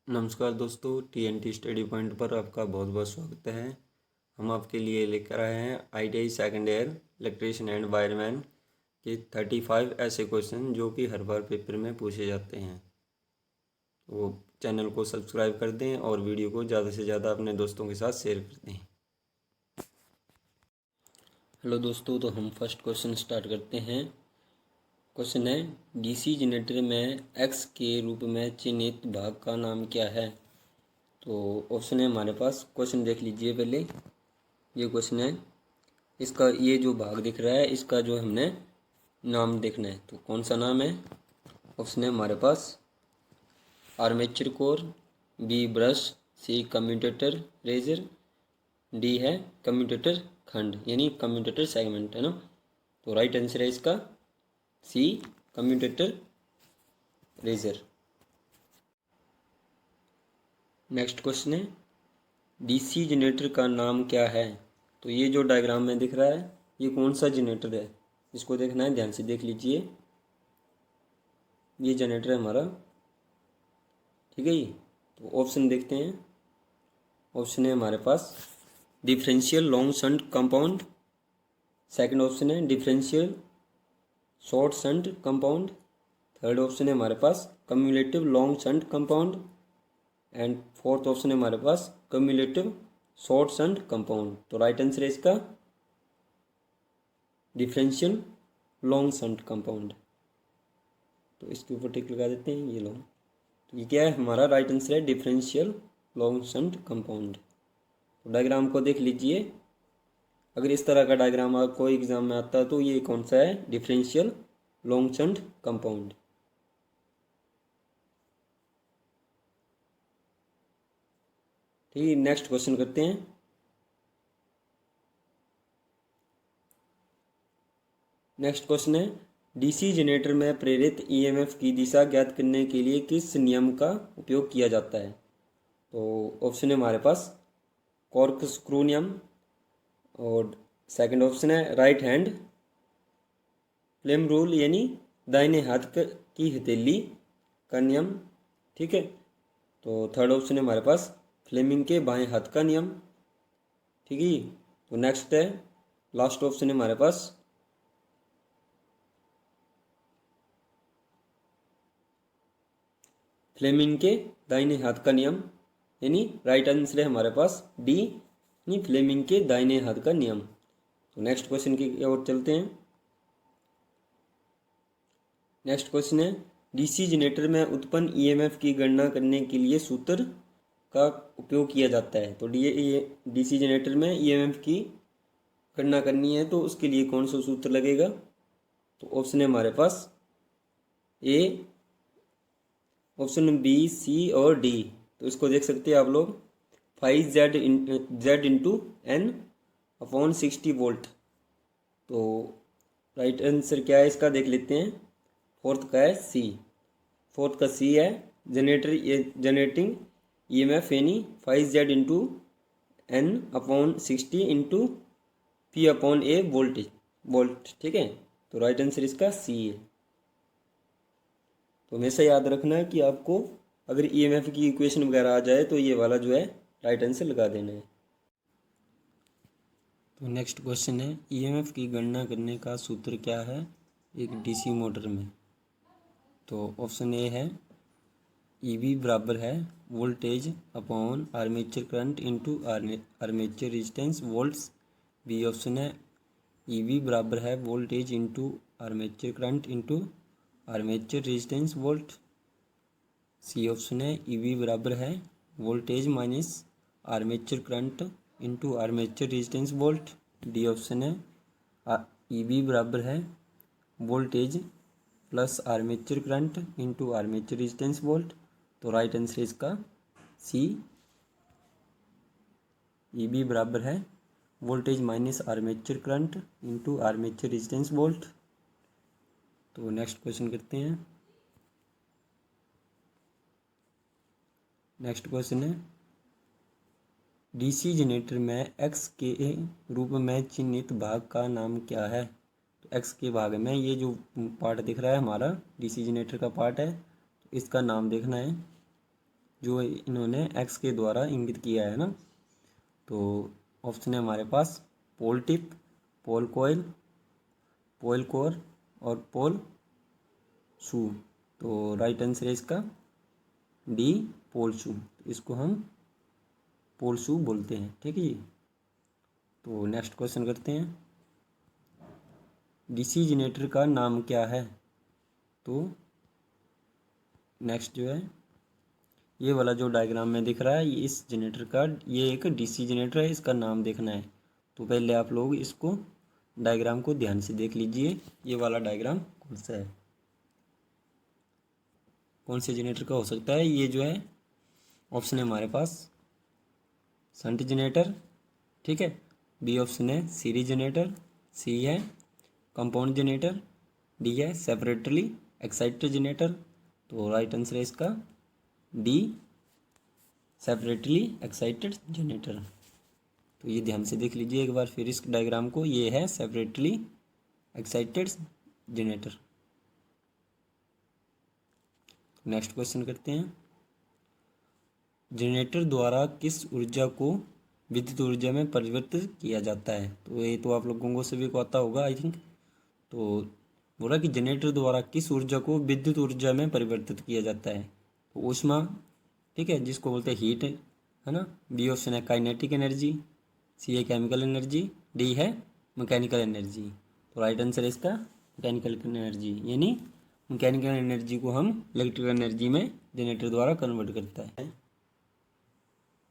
नमस्कार दोस्तों, TNT study point पर आपका बहुत बहुत स्वागत है। हम आपके लिए लेकर आए हैं ITI second year electrician and wireman के 35 ऐसे क्वेश्चन जो कि हर बार पेपर में पूछे जाते हैं। वो चैनल को सब्सक्राइब कर दें और वीडियो को ज़्यादा से ज़्यादा अपने दोस्तों के साथ शेयर कर दें। हेलो दोस्तों, तो हम फर्स्ट क्वेश्चन स्टार्ट करते हैं। क्वेश्चन है, DC जनरेटर में X के रूप में चिन्हित भाग का नाम क्या है? तो ऑप्शन है हमारे पास, क्वेश्चन देख लीजिए पहले। ये क्वेश्चन है, इसका ये जो भाग दिख रहा है इसका जो हमने नाम देखना है, तो कौन सा नाम है? ऑप्शन है हमारे पास armature core, B brush, C commutator riser, D है कम्यूटेटर खंड यानी कम्यूटेटर सेगमेंट, है ना। तो राइट आंसर है इसका C commutator riser. Next question है, DC जनरेटर का नाम क्या है? तो ये जो डायग्राम में दिख रहा है ये कौन सा जनरेटर है, इसको देखना है, ध्यान से देख लीजिए। ये जनरेटर है हमारा, ठीक है। ये तो ऑप्शन देखते हैं। ऑप्शन है हमारे पास differential long shunt compound, second option है differential short shunt compound, third option है हमारे पास cumulative long shunt compound, and fourth option है हमारे पास कम्युलेटिव शॉर्ट शंट कंपाउंड। तो राइट आंसर है इसका डिफरेंशियल लॉन्ग शंट कंपाउंड। तो इसके ऊपर टिक लगा देते हैं, ये लो। तो ये क्या है हमारा राइट आंसर है डिफरेंशियल लॉन्ग शंट कंपाउंड। तो डायग्राम को देख लीजिए, अगर इस तरह का डायग्राम आपको एग्जाम में आता है तो ये कौन सा है? Differential long shunt compound. ठीक है, नेक्स्ट क्वेश्चन करते हैं। नेक्स्ट क्वेश्चन है, DC जनरेटर में प्रेरित EMF की दिशा ज्ञात करने के लिए किस नियम का उपयोग किया जाता है? तो ऑप्शन है हमारे पास कॉर्क स्क्रू नियम, और सेकंड ऑप्शन है राइट हैंड फ्लेम रूल यानी दाहिने हाथ की हथेली का नियम, ठीक है। तो थर्ड ऑप्शन है हमारे पास फ्लेमिंग के बाएं हाथ का नियम, ठीक है। तो नेक्स्ट है, लास्ट ऑप्शन है हमारे पास फ्लेमिंग के दाहिने हाथ का नियम, यानी राइट आंसर है हमारे पास डी यानी फ्लेमिंग के दाहिने हाथ का नियम। तो नेक्स्ट क्वेश्चन की ओर चलते हैं। नेक्स्ट क्वेश्चन है, DC जनरेटर में उत्पन्न EMF की गणना करने के लिए सूत्र का उपयोग किया जाता है। तो DC जनरेटर में EMF की गणना करनी है तो उसके लिए कौन सा सूत्र लगेगा? तो ऑप्शन है हमारे पास ए, ऑप्शन बी, सी और डी। तो इसको देख सकते हैं आप लोग, 5Z into N upon 60 volt. तो राइट आंसर क्या है इसका देख लेते हैं। फोर्थ का है सी, फोर्थ का सी है जनरेटिंग EMF यानी 5Z into N upon 60 into P upon A volt, ठीक है। तो राइट आंसर इसका सी है। तो हमेशा याद रखना है कि आपको अगर EMF की इक्वेशन वगैरह आ जाए तो ये वाला जो है राइट आंसर लगा देना है। तो नेक्स्ट क्वेश्चन है, EMF की गणना करने का सूत्र क्या है एक DC मोटर में? तो ऑप्शन ए है EB बराबर है voltage upon armature current into armature resistance volts. B option है EB बराबर है voltage into armature current into armature resistance volt. C option है EB बराबर है voltage minus armature current into armature resistance volt. D option है EB बराबर है voltage plus armature current into armature resistance volt. तो right answer इसका C, EB बराबर है voltage minus armature current into armature resistance volt. तो next question करते हैं। नेक्स्ट क्वेश्चन है, DC जनरेटर में X के रूप में चिन्हित भाग का नाम क्या है? तो X के भाग में ये जो पार्ट दिख रहा है हमारा DC जनरेटर का पार्ट है, तो इसका नाम देखना है। जो इन्होंने एक्स के द्वारा इंगित किया है ना। तो ऑप्शन है हमारे पास पोल टिप, पोल कॉइल, पोल कोर और पोल शू। तो राइट आंसर है इसका डी, पोल शू। इसको हम पोल शू बोलते हैं, ठीक है जी। तो नेक्स्ट क्वेश्चन करते हैं, डीसी जनरेटर का नाम क्या है। तो नेक्स्ट जो है ये वाला जो डायग्राम में दिख रहा है, ये इस जनरेटर का, ये एक डीसी जनरेटर है, इसका नाम देखना है। तो पहले आप लोग इसको डायग्राम को ध्यान से देख लीजिए, ये वाला डायग्राम कौन सा है, कौन से जनरेटर का हो सकता है। ये जो है ऑप्शन है हमारे पास शंट जनरेटर, ठीक है। बी ऑप्शन है सीरीज जनरेटर, सी है कंपाउंड जनरेटर, डी है सेपरेटली एक्साइटेड जनरेटर। तो राइट आंसर है इसका डी, सेपरेटली एक्साइटेड जनरेटर। तो ये ध्यान से देख लीजिए एक बार फिर इस डायग्राम को, ये है separately excited generator. Next question करते हैं, जनरेटर द्वारा किस ऊर्जा को विद्युत ऊर्जा में परिवर्तित किया जाता है। तो ये तो आप लोगों को सभी को आता होगा आई थिंक। तो बोला कि जनरेटर द्वारा किस ऊर्जा को विद्युत ऊर्जा में परिवर्तित किया जाता है। तो ऊष्मा, ठीक है, जिसको बोलते हैं हीट, है ना। बी ऑप्शन है काइनेटिक एनर्जी, सी है केमिकल एनर्जी, डी है मैकेनिकल एनर्जी। तो राइट आंसर है इसका मैकेनिकल एनर्जी, यानी मैकेनिकल एनर्जी को हम इलेक्ट्रिकल एनर्जी में जनरेटर द्वारा कन्वर्ट करता है।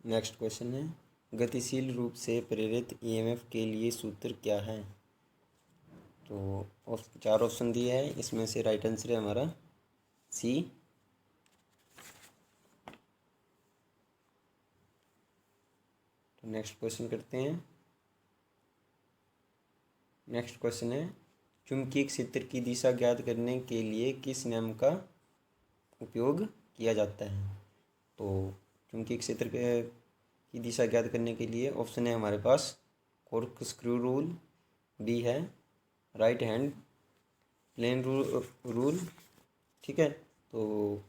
नेक्स्ट क्वेश्चन है, गतिशील रूप से प्रेरित ईएमएफ के लिए सूत्र क्या है। तो 4 ऑप्शन दिए हैं, इसमें से राइट आंसर है हमारा सी। तो नेक्स्ट क्वेश्चन करते हैं, नेक्स्ट क्वेश्चन है, चुंबकीय क्षेत्र की दिशा ज्ञात करने के लिए किस नियम का उपयोग किया जाता है। तो चुंबकीय क्षेत्र की दिशा ज्ञात करने के लिए ऑप्शन है हमारे पास कॉर्कस्क्रू रूल, बी है राइट हैंड प्लेन रूल, ठीक है। तो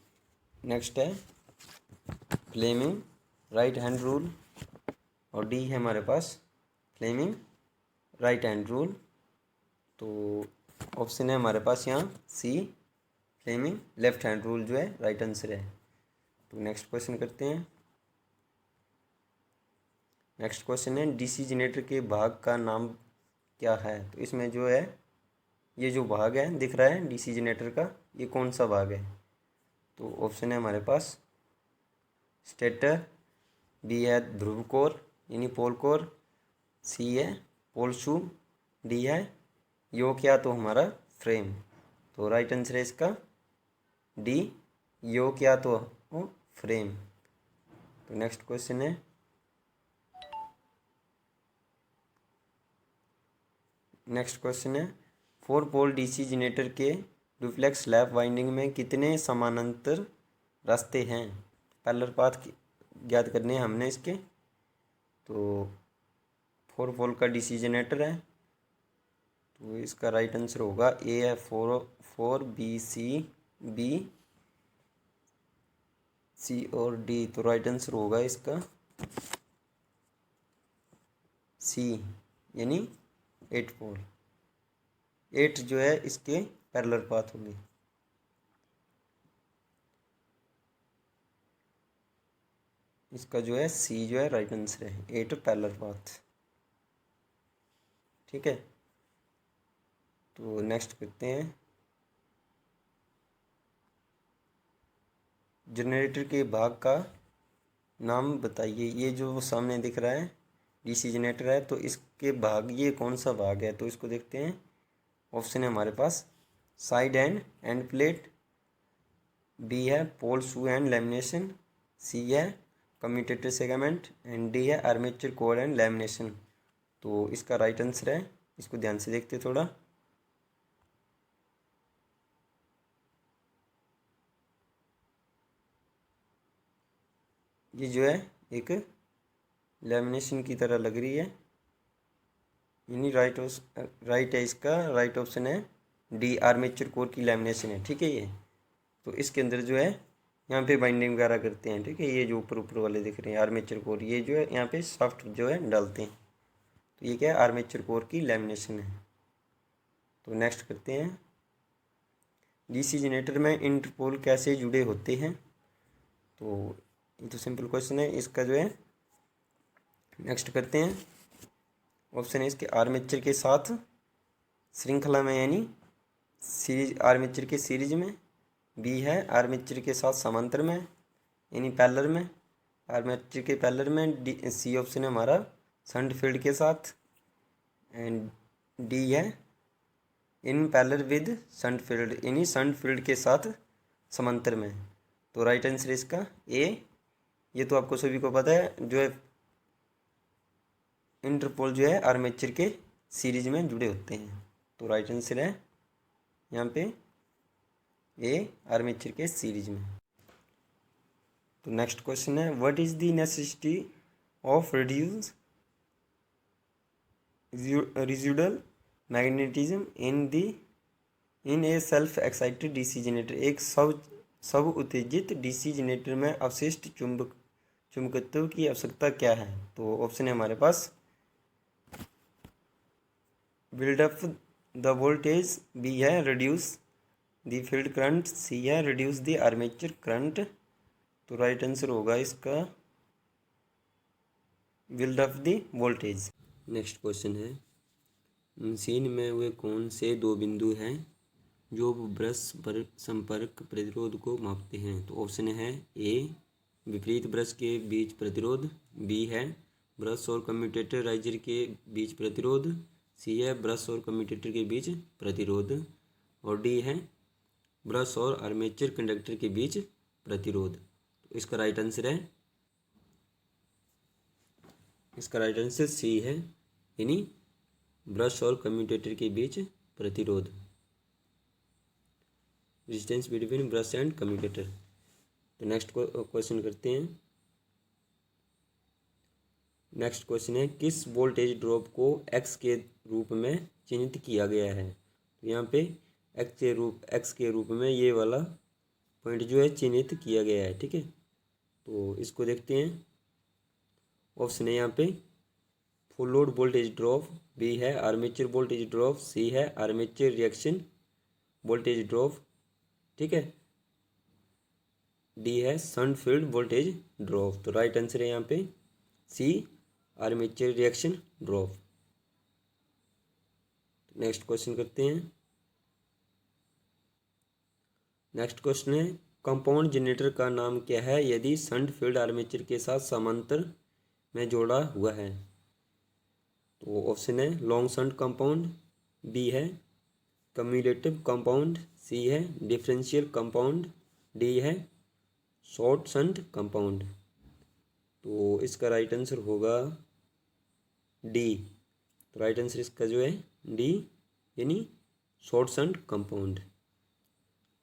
नेक्स्ट है फ्लेमिंग राइट हैंड रूल, और डी है हमारे पास फ्लेमिंग राइट हैंड रूल। तो ऑप्शन है हमारे पास यहाँ सी, फ्लेमिंग लेफ्ट हैंड रूल जो है राइट आंसर है। तो नेक्स्ट क्वेश्चन करते हैं, नेक्स्ट क्वेश्चन है, डीसी जनरेटर के भाग का नाम क्या है। तो इसमें जो है ये जो भाग है दिख रहा है डीसी जनरेटर का, ये कौन सा भाग है। तो ऑप्शन है हमारे पास स्टेटर, बी है ध्रुव कोर यानी पोल कोर, सी है पोल शू, डी है योक या तो हमारा फ्रेम। तो राइट आंसर है इसका डी, योक या तो फ्रेम। तो नेक्स्ट क्वेश्चन है, नेक्स्ट क्वेश्चन है 4 पोल डीसी जनरेटर के डुप्लेक्स लैप वाइंडिंग में कितने समानांतर रास्ते हैं। पैरेलल पाथ ज्ञात करने हैं हमने इसके। तो 4 पोल का डीसी जनरेटर है, तो इसका राइट आंसर होगा ए है 4 बी सी और डी। तो राइट आंसर होगा इसका सी, यानी 8 पोल, 8 जो है इसके पैरेलल पाथ होंगे। इसका जो है सी जो है राइट आंसर है 8 पैरेलल पाथ, ठीक है। तो नेक्स्ट करते हैं, जनरेटर के भाग का नाम बताइए। ये जो सामने दिख रहा है डीसी जनरेटर है, तो इसके भाग ये कौन सा भाग है। तो इसको देखते हैं, ऑप्शन है हमारे पास साइड एंड प्लेट, बी है पोल शू एंड लैमिनेशन, सी है कम्यूटेटर सेगमेंट, एंड डी है आर्मेचर कोर एंड लैमिनेशन। तो इसका राइट आंसर है, इसको ध्यान से देखते थोड़ा, ये जो है एक लैमिनेशन की तरह लग रही है, यानी राइट है इसका, राइट ऑप्शन है डी, आर्मेचर कोर की लैमिनेशन है, ठीक है। ये तो इसके अंदर जो है यहाँ पे बाइंडिंग वगैरह करते हैं, ठीक है। ये जो ऊपर ऊपर वाले दिख रहे हैं आर्मेचर कोर, ये जो है यहाँ पे सॉफ्ट जो है डालते हैं। तो ये क्या है, आर्मेचर कोर की लैमिनेशन है। तो नेक्स्ट करते हैं, डीसी जनरेटर में इंटरपोल कैसे जुड़े होते हैं। तो ये तो सिंपल क्वेश्चन है, इसका जो है नेक्स्ट करते हैं। ऑप्शन है इसके आर्मेचर के साथ श्रृंखला में यानी सीरीज, आर्मेचर के सीरीज में। बी है आर्मेचर के साथ समांतर में यानी पैरेलल में, आर्मेचर के पैरेलल में। डी, सी ऑप्शन है हमारा शंट फील्ड के साथ। एंड डी है in parallel with shunt field यानी शंट फील्ड के साथ समांतर में। तो राइट आंसर इसका ए। ये तो आपको सभी को पता है, जो है इंटरपोल जो है आर्मेचर के सीरीज में जुड़े होते हैं। तो राइट आंसर है यहाँ पे ए, आर्मेचर के सीरीज में। तो नेक्स्ट क्वेश्चन है, what is the necessity of reduce residual magnetism in A self excited DC generator. एक सब उत्तेजित डीसी जनरेटर में अवशिष्ट चुंबकत्व की आवश्यकता क्या है। तो ऑप्शन है हमारे पास बिल्डअप द वोल्टेज, बी है reduce the field current, C है रिड्यूस द आर्मेचर करंट। तो राइट आंसर होगा इसका build up the voltage. Next question है, मशीन में वे कौन से दो बिंदु हैं जो ब्रश पर संपर्क प्रतिरोध को मापते हैं। तो ऑप्शन है ए विपरीत ब्रश के बीच प्रतिरोध, बी है ब्रश और कम्यूटेटर राइजर के बीच प्रतिरोध, सी है ब्रश और कम्यूटेटर के बीच प्रतिरोध, और डी है ब्रश और आर्मेचर कंडक्टर के बीच प्रतिरोध। तो इसका राइट आंसर है, इसका राइट आंसर सी है यानी ब्रश और कम्यूटेटर के बीच प्रतिरोध, resistance between brush and commutator. तो नेक्स्ट क्वेश्चन करते हैं। नेक्स्ट क्वेश्चन है, किस वोल्टेज ड्रॉप को एक्स के रूप में चिन्हित किया गया है। तो यहाँ पे एक्स के रूप में ये वाला पॉइंट जो है चिन्हित किया गया है, ठीक है। तो इसको देखते हैं। ऑप्शन है यहाँ पे full load voltage drop, B है आर्मेचर वोल्टेज ड्रॉप, सी है आर्मेचर रिएक्शन वोल्टेज ड्रॉप, ठीक है, डी है शंट फील्ड वोल्टेज ड्रॉप। तो राइट आंसर है यहाँ पे C, armature reaction drop. Next question करते हैं। नेक्स्ट क्वेश्चन है, कंपाउंड जनरेटर का नाम क्या है यदि शंट फील्ड आर्मेचर के साथ समांतर में जोड़ा हुआ है। तो ऑप्शन है लॉन्ग शंट कंपाउंड, बी है कम्यूलेटिव कंपाउंड, सी है डिफरेंशियल कंपाउंड, डी है शॉर्ट शंट कंपाउंड। तो इसका राइट आंसर होगा डी। तो राइट आंसर इसका जो है डी यानी शॉर्ट शंट कंपाउंड।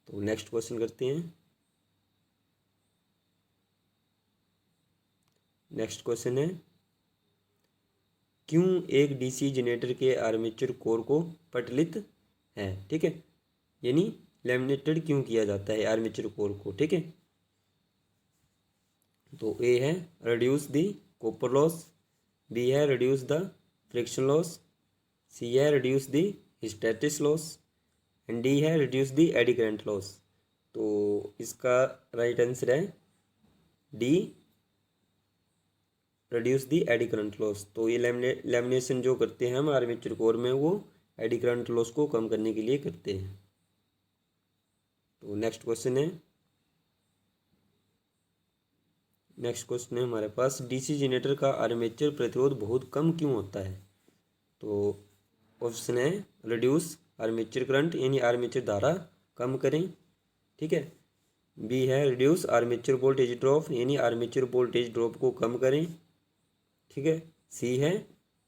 तो नेक्स्ट क्वेश्चन करते हैं। नेक्स्ट क्वेश्चन है, क्यों एक डीसी जनरेटर के आर्मेचर कोर को पटलित है, ठीक है, यानी लैमिनेटेड क्यों किया जाता है आर्मेचर कोर को, ठीक है। तो ए है reduce the copper loss, B है reduce the friction loss, C है reduce the hysteresis loss, and D है reduce the eddy current loss. तो इसका राइट आंसर है D, reduce the eddy current loss. तो ये लैमिनेशन जो करते हैं हम आर्मेचर कोर में, वो एडी करंट लॉस को कम करने के लिए करते हैं। तो नेक्स्ट क्वेश्चन है, नेक्स्ट क्वेश्चन है हमारे पास, डीसी जनरेटर का आर्मेचर प्रतिरोध बहुत कम क्यों होता है। तो ऑप्शन है रिड्यूस आर्मेचर करंट यानी आर्मेचर धारा कम करें, ठीक है, बी है रिड्यूस आर्मेचर वोल्टेज ड्रॉप यानी आर्मेचर वोल्टेज ड्रॉप को कम करें, ठीक है, सी है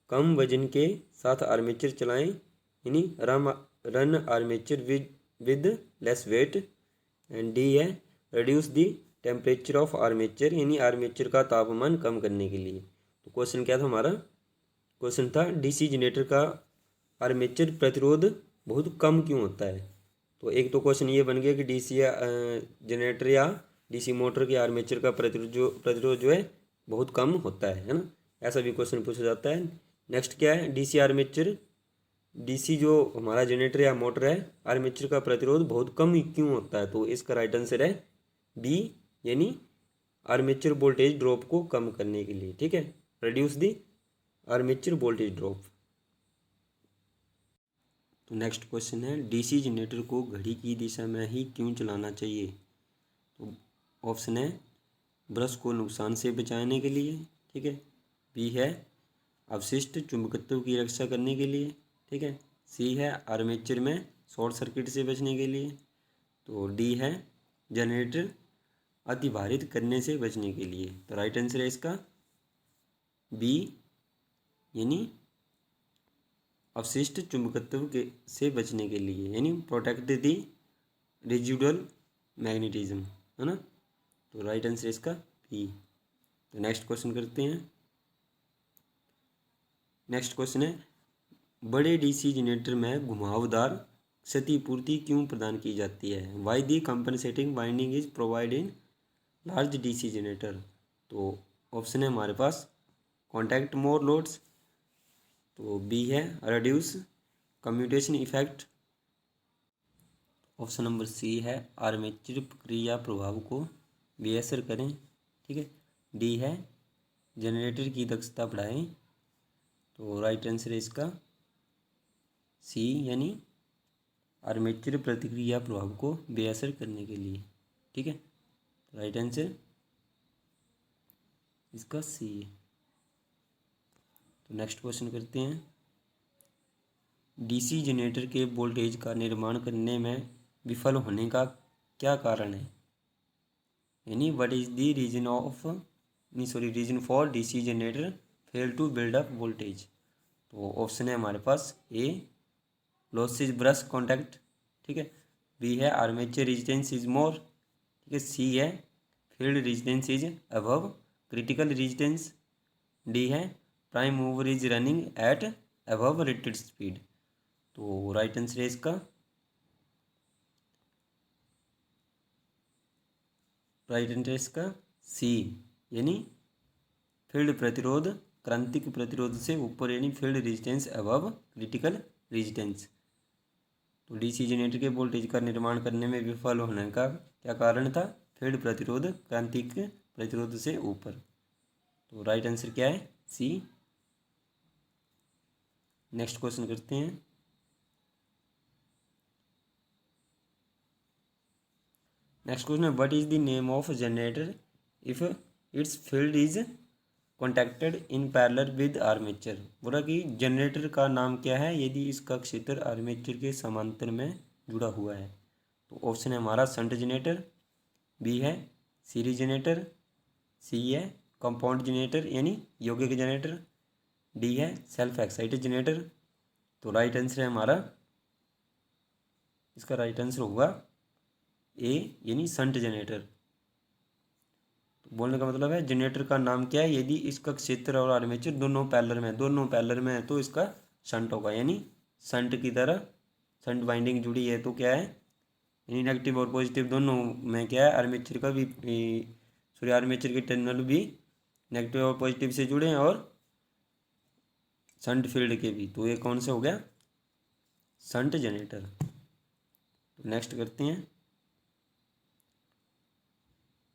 कम वजन के साथ आर्मेचर चलाएं यानी run armature with less weight, and D है reduce the temperature of armature यानी आर्मेचर का तापमान कम करने के लिए। तो क्वेश्चन क्या था हमारा, क्वेश्चन था डीसी जनरेटर का आर्मेचर प्रतिरोध बहुत कम क्यों होता है। तो एक तो क्वेश्चन ये बन गया कि डीसी जनरेटर या डीसी मोटर की आर्मेचर का प्रतिरोध जो है बहुत कम होता है ना, ऐसा भी क्वेश्चन पूछा जाता है। नेक्स्ट क्या है, डीसी आर्मेचर, डीसी जो हमारा जनरेटर या मोटर है, आर्मेचर का प्रतिरोध बहुत कम ही क्यों होता है, तो इसका राइट आंसर है बी, यानी आर्मेचर वोल्टेज ड्रॉप को कम करने के लिए, ठीक है, रिड्यूस दी आर्मेचर वोल्टेज ड्रॉप। तो नेक्स्ट क्वेश्चन है, डीसी जनरेटर को घड़ी की दिशा में ही क्यों चलाना चाहिए, तो ऑप्शन है ब्रश को नुकसान से बचाने के लिए, ठीक है, बी है अवशिष्ट चुंबकत्व की रक्षा करने के लिए, ठीक है, सी है आर्मेचर में शॉर्ट सर्किट से बचने के लिए, तो डी है जनरेटर अतिभारित करने से बचने के लिए। तो राइट आंसर है इसका बी, यानी अवशिष्ट चुंबकत्व के से बचने के लिए, यानी प्रोटेक्ट दी रेजिडुअल मैग्नेटिज्म, है ना। तो राइट आंसर इसका बी। तो नेक्स्ट क्वेश्चन करते हैं। नेक्स्ट क्वेश्चन है, बड़े डीसी जनरेटर में घुमावदार क्षतिपूर्ति क्यों प्रदान की जाती है, why the compensating winding is provide in large DC generator. तो ऑप्शन है हमारे पास कॉन्टैक्ट मोर लोड्स, तो बी है reduce commutation effect, option number C है आर्मेचर प्रक्रिया प्रभाव को बेअसर करें, ठीक है, डी है जनरेटर की दक्षता बढ़ाएं। तो राइट आंसर है इसका सी, यानी आर्मेचर प्रतिक्रिया प्रभाव को बेअसर करने के लिए, ठीक है, राइट आंसर इसका सी है। तो नेक्स्ट क्वेश्चन करते हैं, डीसी जनरेटर के वोल्टेज का निर्माण करने में विफल होने का क्या कारण है, यानी what is the reason for DC generator fail to build up voltage. तो ऑप्शन है हमारे पास ए लॉसेज ब्रश कॉन्टैक्ट, ठीक है, बी है आर्मेचर रेजिस्टेंस इज मोर, ठीक है, सी है field resistance is above critical resistance, D है prime mover is running at above rated speed. तो राइट आंसर है इसका सी, यानी फील्ड प्रतिरोध क्रांतिक प्रतिरोध से ऊपर, यानी field resistance above critical resistance. तो डीसी जनरेटर के वोल्टेज का निर्माण करने में विफल होने का क्या कारण था, फील्ड प्रतिरोध क्रांतिक प्रतिरोध से ऊपर। तो राइट आंसर क्या है, सी। नेक्स्ट क्वेश्चन करते हैं। नेक्स्ट क्वेश्चन है, what is the name of generator if it's field is contacted in parallel with armature. बोला कि जनरेटर का नाम क्या है यदि इसका क्षेत्र आर्मेचर के समांतर में जुड़ा हुआ है। तो ऑप्शन है हमारा शंट जनरेटर, बी है सीरीज जनरेटर, सी है कंपाउंड जनरेटर यानी यौगिक जनरेटर, डी है सेल्फ एक्साइटेड जनरेटर। तो राइट आंसर है हमारा, इसका राइट आंसर होगा ए, यानी शंट जनरेटर। तो बोलने का मतलब है जनरेटर का नाम क्या है यदि इसका क्षेत्र और आर्मेचर दोनों पैरेलल में है तो इसका शंट होगा, यानी शंट की तरह शंट बाइंडिंग जुड़ी है तो क्या है, यानी नेगेटिव और पॉजिटिव दोनों में क्या है, आर्मेचर का भी सॉरी आर्मेचर के टर्मिनल भी नेगेटिव और पॉजिटिव से जुड़े हैं और शंट फील्ड के भी। तो ये कौन सा हो गया, शंट जनरेटर। तो नेक्स्ट करते हैं।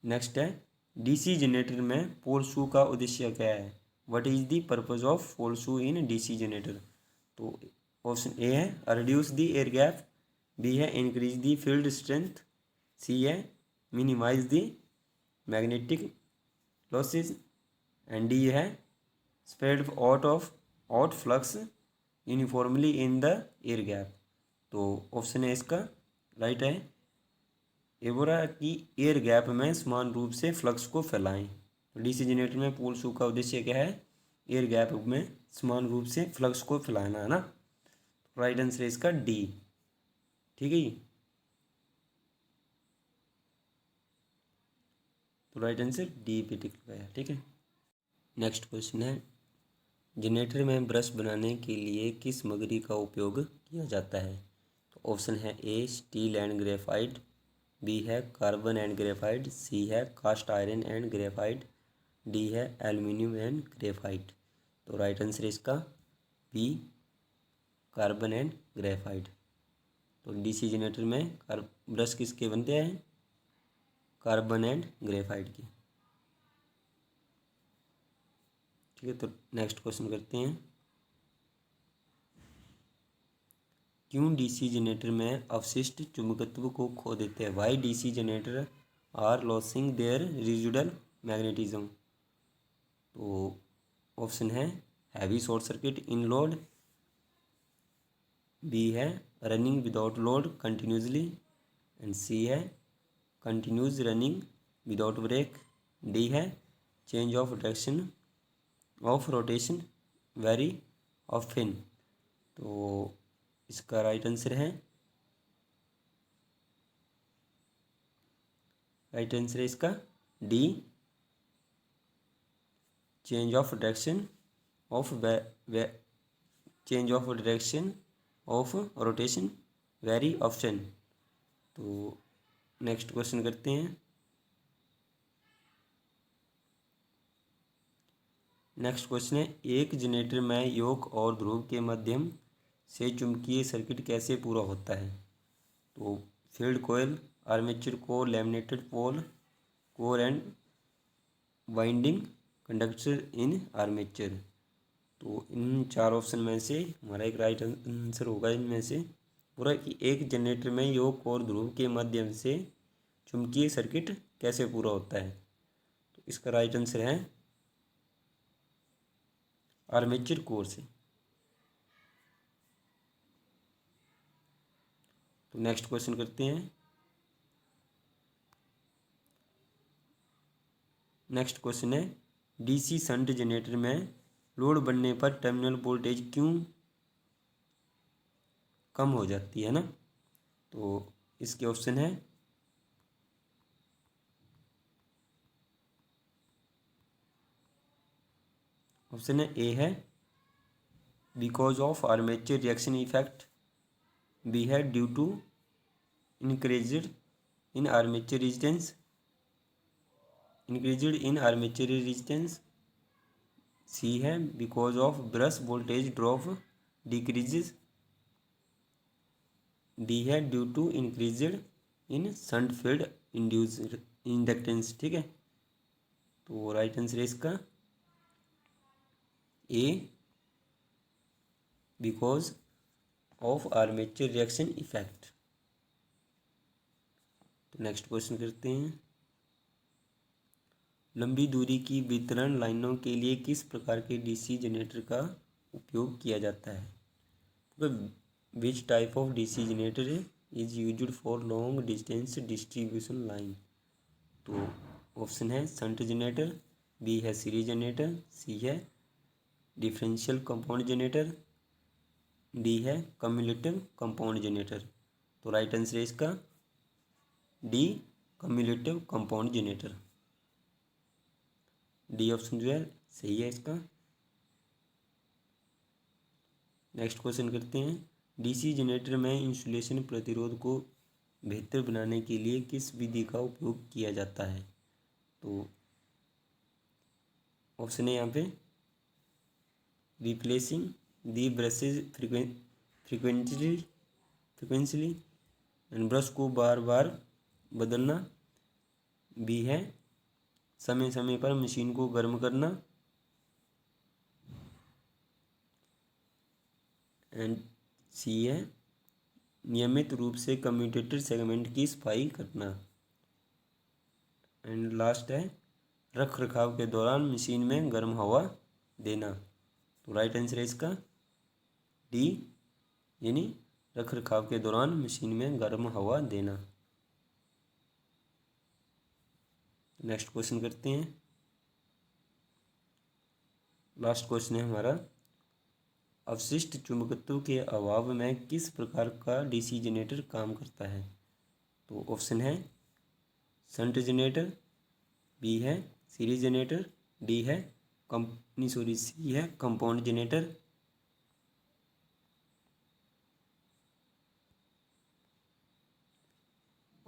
नेक्स्ट है, डीसी जनरेटर में पोल शू का उद्देश्य क्या है, what is the purpose of pole shoe in DC generator. तो ऑप्शन ए है reduce the air gap, B है increase the field strength, C है minimize the magnetic losses, and D है spread out flux uniformly in the air gap. तो option है इसका right है ये बोल रहा है कि एयर गैप में समान रूप से फ्लक्स को फैलाएं। तो डीसी जनरेटर में पोल शू का उद्देश्य क्या है, एयर गैप में समान रूप से फ्लक्स को फैलाना, है ना। राइट आंसर है इसका डी, ठीक है जी। तो राइट आंसर डी पे टिक लगाया, ठीक है। नेक्स्ट क्वेश्चन है, जनरेटर में ब्रश बनाने के लिए किस सामग्री का उपयोग किया जाता है। तो ऑप्शन है A steel and graphite, B है कार्बन एंड ग्रेफाइट, सी है cast iron and graphite, D है एल्यूमिनियम एंड ग्रेफाइट। तो राइट आंसर इसका बी कार्बन एंड ग्रेफाइट। तो डीसी जनरेटर में ब्रश किसके बनते हैं? कार्बन एंड ग्रेफाइट के। ठीक है, तो नेक्स्ट क्वेश्चन करते हैं। क्यों डीसी जनरेटर में अवशिष्ट चुंबकत्व को खो देते हैं? Why DC generator are losing their residual magnetism. तो ऑप्शन है heavy short circuit in load, B है running without load continuously, and C है continuous running without break, D है change of direction of rotation very often. तो इसका right answer है, right answer है इसका D change of direction of change of direction of rotation very option. तो next question करते हैं। नेक्स्ट क्वेश्चन है एक जनरेटर में योक और ध्रुव के माध्यम से चुंबकीय सर्किट कैसे पूरा होता है? तो field coil, armature core, laminated pole, core and winding conductor in armature. तो इन चार ऑप्शन में से हमारा एक राइट आंसर होगा इनमें से पूरा कि एक जनरेटर में योक और ध्रुव के माध्यम से चुंबकीय सर्किट कैसे पूरा होता है? तो इसका राइट आंसर है आर्मेचर कोर से। तो नेक्स्ट क्वेश्चन करते हैं। नेक्स्ट क्वेश्चन है डीसी शंट जनरेटर में लोड बढ़ने पर टर्मिनल वोल्टेज क्यों कम हो जाती है ना? तो इसके ऑप्शन है ऑप्शन है ए है because of armature reaction effect, B है due to increased in armature resistance, C है because of brush voltage drop decreases, D है due to increased in shunt field induced inductance. ठीक है, तो right answer है इसका A because of armature reaction effect. तो next question करते हैं। लंबी दूरी की वितरण लाइनों के लिए किस प्रकार के डीसी जनरेटर का उपयोग किया जाता है? Which type of DC generator is used for long distance distribution line? तो ऑप्शन है शंट जनरेटर, बी है सीरीज जनरेटर, सी है डिफरेंशियल कंपाउंड जनरेटर, डी है कम्युलेटिव कंपाउंड जनरेटर। तो राइट आंसर है इसका D cumulative compound generator. D option जो है सही है इसका। नेक्स्ट क्वेश्चन करते हैं। डीसी जनरेटर में इंसुलेशन प्रतिरोध को बेहतर बनाने के लिए किस विधि का उपयोग किया जाता है? तो ऑप्शन है यहाँ पे replacing the brushes frequently and brush को बार बार बदलना, बी है समय समय पर मशीन को गर्म करना, एंड सी है नियमित रूप से कम्यूटेटर सेगमेंट की सफाई करना, एंड लास्ट है रख रखाव के दौरान मशीन में गर्म हवा देना। तो राइट आंसर है इसका डी यानी रख रखाव के दौरान मशीन में गर्म हवा देना। नेक्स्ट क्वेश्चन करते हैं। लास्ट क्वेश्चन है हमारा अवशिष्ट चुंबकत्व के अभाव में किस प्रकार का डीसी जनरेटर काम करता है? तो ऑप्शन है शंट जनरेटर, बी है सीरीज जनरेटर, डी है सी है कंपाउंड जनरेटर,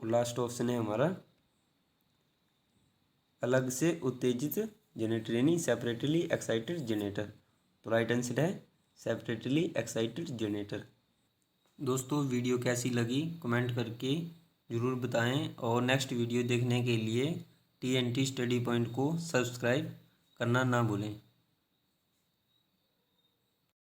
और लास्ट ऑप्शन है हमारा अलग से उत्तेजित जनरेटर यानी सेपरेटली एक्साइटेड जनरेटर। तो राइट आंसर है सेपरेटली एक्साइटेड जनरेटर। दोस्तों वीडियो कैसी लगी कमेंट करके ज़रूर बताएं और नेक्स्ट वीडियो देखने के लिए TNT स्टडी पॉइंट को सब्सक्राइब करना ना भूलें।